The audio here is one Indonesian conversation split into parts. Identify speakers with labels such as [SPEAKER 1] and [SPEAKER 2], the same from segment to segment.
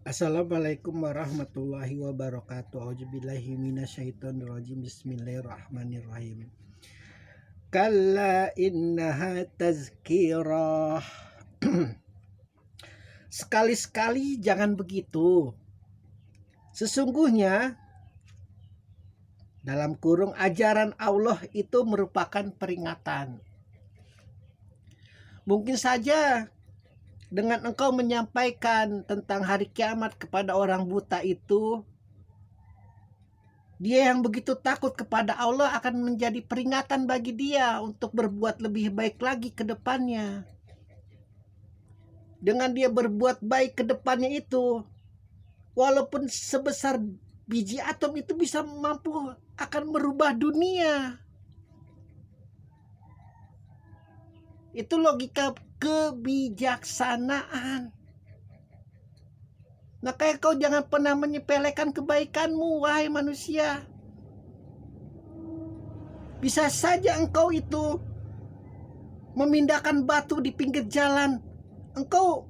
[SPEAKER 1] Assalamualaikum warahmatullahi wabarakatuh. Auzubillahi minasyaitonirrajim. Bismillahirrahmanirrahim. Kalla innaha tazkirah. Sekali-sekali jangan begitu. Sesungguhnya dalam kurung ajaran Allah itu merupakan peringatan. Mungkin saja dengan engkau menyampaikan tentang hari kiamat kepada orang buta itu, dia yang begitu takut kepada Allah akan menjadi peringatan bagi dia untuk berbuat lebih baik lagi ke depannya. Dengan dia berbuat baik ke depannya itu, walaupun sebesar biji atom itu bisa mampu akan merubah dunia. Itu logika kebijaksanaan. Makanya kau jangan pernah menyepelekan kebaikanmu, wahai manusia. Bisa saja engkau itu memindahkan batu di pinggir jalan, engkau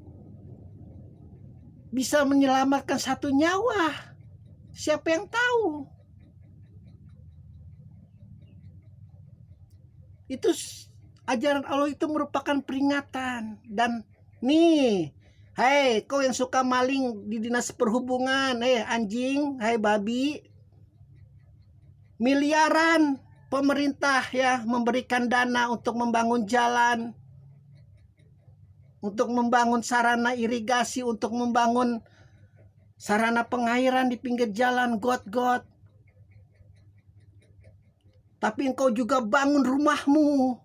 [SPEAKER 1] bisa menyelamatkan satu nyawa. Siapa yang tahu? Itu ajaran Allah itu merupakan peringatan. Dan nih, hai kau yang suka maling di dinas perhubungan, anjing, hai babi, miliaran pemerintah ya memberikan dana untuk membangun jalan, untuk membangun sarana irigasi, untuk membangun sarana pengairan di pinggir jalan, got-got. Tapi engkau juga bangun rumahmu,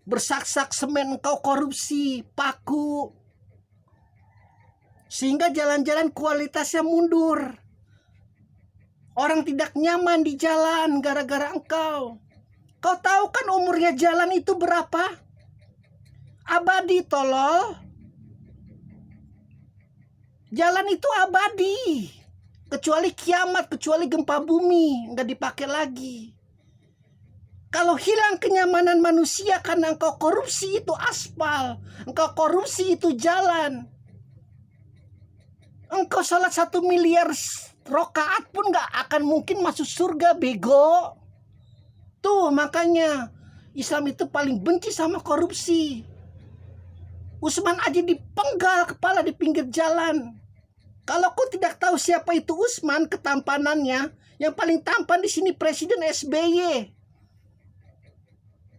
[SPEAKER 1] bersak-sak semen engkau korupsi, paku, sehingga jalan-jalan kualitasnya mundur. Orang tidak nyaman di jalan gara-gara engkau. Kau tahu kan umurnya jalan itu berapa? Abadi, tolol. Jalan itu abadi. Kecuali kiamat, kecuali gempa bumi, nggak dipakai lagi. Kalau hilang kenyamanan manusia karena engkau korupsi itu aspal, engkau korupsi itu jalan, engkau salat 1 miliar rokaat pun gak akan mungkin masuk surga, bego. Tuh makanya Islam itu paling benci sama korupsi. Usman aja dipenggal kepala di pinggir jalan. Kalau kau tidak tahu siapa itu Usman, ketampanannya, yang paling tampan di sini Presiden SBY.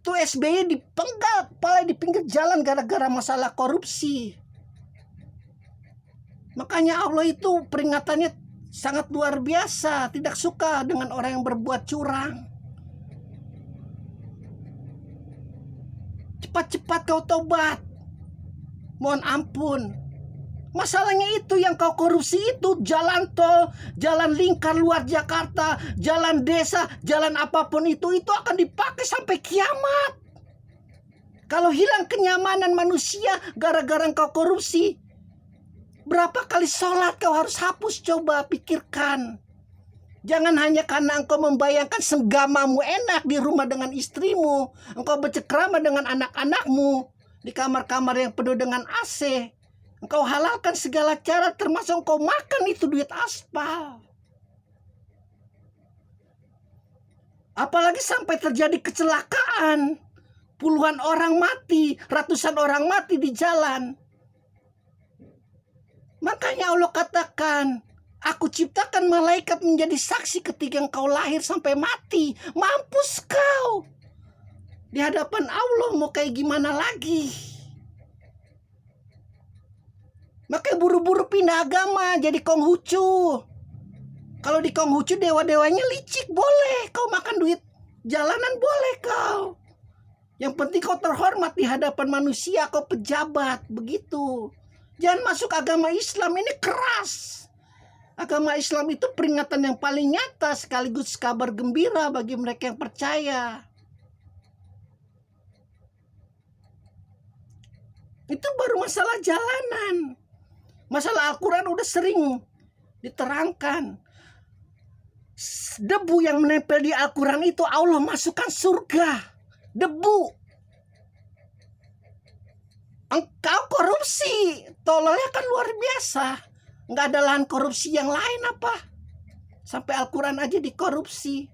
[SPEAKER 1] Tuh SBY dipenggal kepala di pinggir jalan gara-gara masalah korupsi. Makanya Allah itu peringatannya sangat luar biasa, tidak suka dengan orang yang berbuat curang. Cepat-cepat kau tobat, mohon ampun. Masalahnya itu yang kau korupsi itu jalan tol, jalan lingkar luar Jakarta, jalan desa, jalan apapun itu akan dipakai sampai kiamat. Kalau hilang kenyamanan manusia gara-gara engkau korupsi, berapa kali sholat kau harus hapus? Coba pikirkan. Jangan hanya karena engkau membayangkan senggamamu enak di rumah dengan istrimu, engkau bercengkrama dengan anak-anakmu di kamar-kamar yang penuh dengan AC, engkau halalkan segala cara termasuk engkau makan itu duit aspal. Apalagi sampai terjadi kecelakaan, puluhan orang mati, ratusan orang mati di jalan. Makanya Allah katakan, aku ciptakan malaikat menjadi saksi ketika engkau lahir sampai mati. Mampus kau. Di hadapan Allah mau kayak gimana lagi? Makanya buru-buru pindah agama jadi Konghucu. Kalau di Konghucu dewa-dewanya licik boleh. Kau makan duit jalanan boleh kau. Yang penting kau terhormat di hadapan manusia, kau pejabat, begitu. Jangan masuk agama Islam, ini keras. Agama Islam itu peringatan yang paling nyata sekaligus kabar gembira bagi mereka yang percaya. Itu baru masalah jalanan. Masalah Al-Quran udah sering diterangkan. Debu yang menempel di Al-Quran itu Allah masukkan surga. Debu. Engkau korupsi, tololnya kan luar biasa. Nggak ada lahan korupsi yang lain apa? Sampai Al-Quran aja dikorupsi.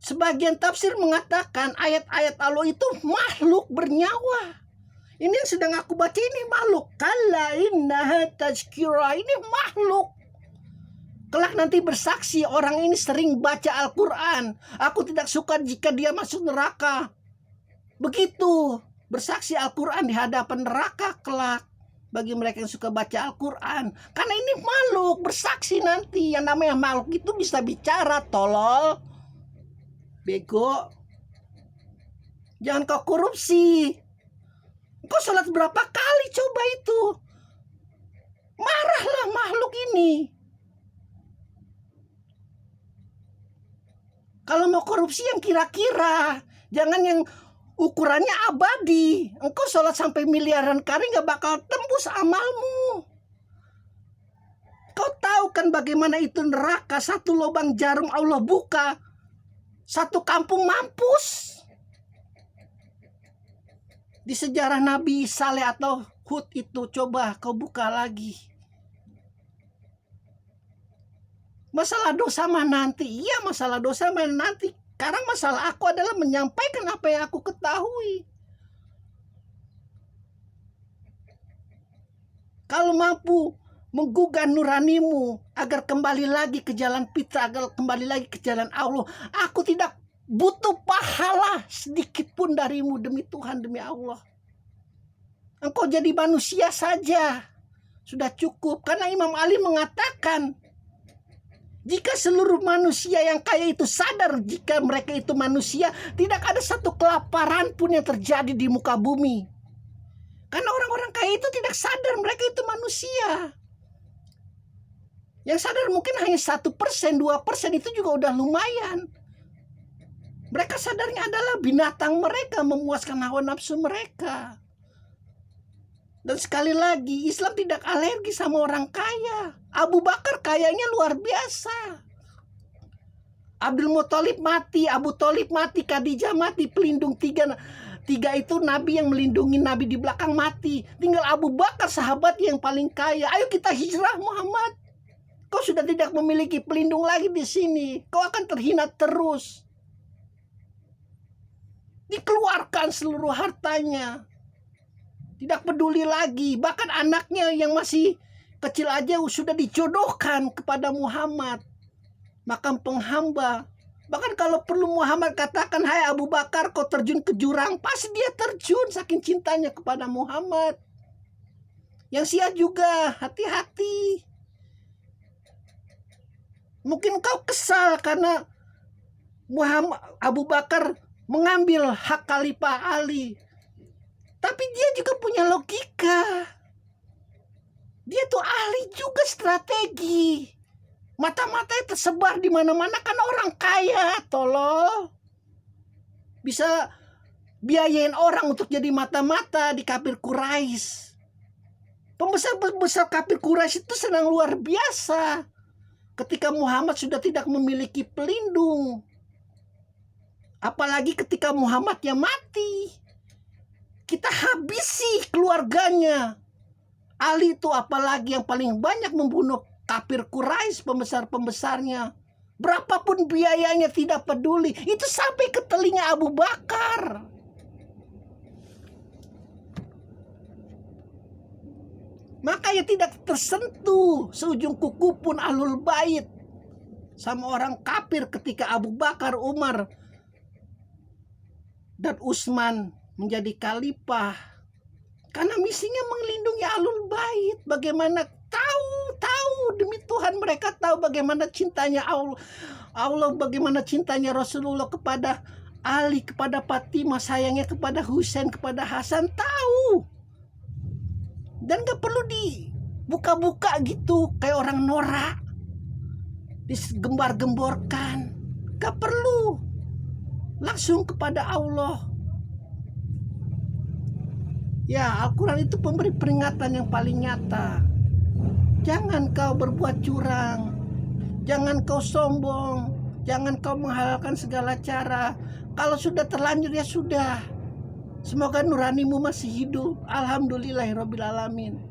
[SPEAKER 1] Sebagian tafsir mengatakan ayat-ayat Allah itu makhluk bernyawa. Ini yang sedang aku baca ini makhluk. Kalla innaha tazkirah, ini makhluk. Kelak nanti bersaksi orang ini sering baca Al-Quran. Aku tidak suka jika dia masuk neraka. Begitu bersaksi Al-Quran di hadapan neraka kelak. Bagi mereka yang suka baca Al-Quran. Karena ini makhluk bersaksi nanti. Yang namanya makhluk itu bisa bicara, tolol. Bego. Jangan kau korupsi. Kau sholat berapa kali coba itu? Marahlah makhluk ini. Kalau mau korupsi yang kira-kira. Jangan yang ukurannya abadi. Engkau sholat sampai miliaran kali gak bakal tembus amalmu. Kau tahu kan bagaimana itu neraka. Satu lubang jarum Allah buka, satu kampung mampus. Di sejarah Nabi Saleh atau Hud itu coba kau buka lagi. Masalah dosa mah nanti. Iya, masalah dosa mah nanti. Sekarang masalah aku adalah menyampaikan apa yang aku ketahui. Kalau mampu menggugah nuranimu agar kembali lagi ke jalan fitrah, agar kembali lagi ke jalan Allah, aku tidak butuh pahala sedikit pun darimu, demi Tuhan, demi Allah. Engkau jadi manusia saja sudah cukup. Karena Imam Ali mengatakan, jika seluruh manusia yang kaya itu sadar jika mereka itu manusia, tidak ada satu kelaparan pun yang terjadi di muka bumi. Karena orang-orang kaya itu tidak sadar mereka itu manusia. Yang sadar mungkin hanya 1%, 2%, itu juga udah lumayan. Mereka sadarnya adalah binatang mereka, memuaskan hawa nafsu mereka. Dan sekali lagi, Islam tidak alergi sama orang kaya. Abu Bakar kayanya luar biasa. Abdul Muthalib mati, Abu Thalib mati, Khadijah mati, pelindung tiga itu Nabi yang melindungi Nabi di belakang mati. Tinggal Abu Bakar sahabat yang paling kaya. Ayo kita hijrah Muhammad. Kau sudah tidak memiliki pelindung lagi di sini. Kau akan terhina terus. Dikeluarkan seluruh hartanya. Tidak peduli lagi. Bahkan anaknya yang masih kecil aja sudah dijodohkan kepada Muhammad. Makam penghamba. Bahkan kalau perlu Muhammad katakan, hai Abu Bakar, kau terjun ke jurang, pasti dia terjun saking cintanya kepada Muhammad. Yang Syiah juga, hati-hati. Mungkin kau kesal karena Abu Bakar mengambil hak Khalifah Ali. Tapi dia juga punya logika. Dia tuh ahli juga strategi. Mata-matanya tersebar di mana-mana karena orang kaya, tolol. Bisa biayain orang untuk jadi mata-mata di kafir Quraisy. Pembesar-pembesar kafir Quraisy itu senang luar biasa. Ketika Muhammad sudah tidak memiliki pelindung. Apalagi ketika Muhammadnya mati. Kita habisi keluarganya. Ali itu apalagi yang paling banyak membunuh kafir Quraisy, pembesar-pembesarnya. Berapapun biayanya tidak peduli. Itu sampai ke telinga Abu Bakar. Makanya tidak tersentuh seujung kuku pun Ahlul Bait sama orang kafir ketika Abu Bakar, Umar, dan Utsman menjadi khalifah. Karena misinya melindungi Ahlul Bait. Bagaimana tahu demi Tuhan mereka tahu bagaimana cintanya Allah, bagaimana cintanya Rasulullah kepada Ali, kepada Fatimah, sayangnya kepada Husain, kepada Hasan, tahu. Dan gak perlu dibuka-buka gitu kayak orang norak, digembar-gemborkan. Gak perlu, langsung kepada Allah. Ya, Al-Quran itu memberi peringatan yang paling nyata. Jangan kau berbuat curang. Jangan kau sombong. Jangan kau menghalalkan segala cara. Kalau sudah terlanjur ya sudah. Semoga nuranimu masih hidup. Alhamdulillahirrabbilalamin.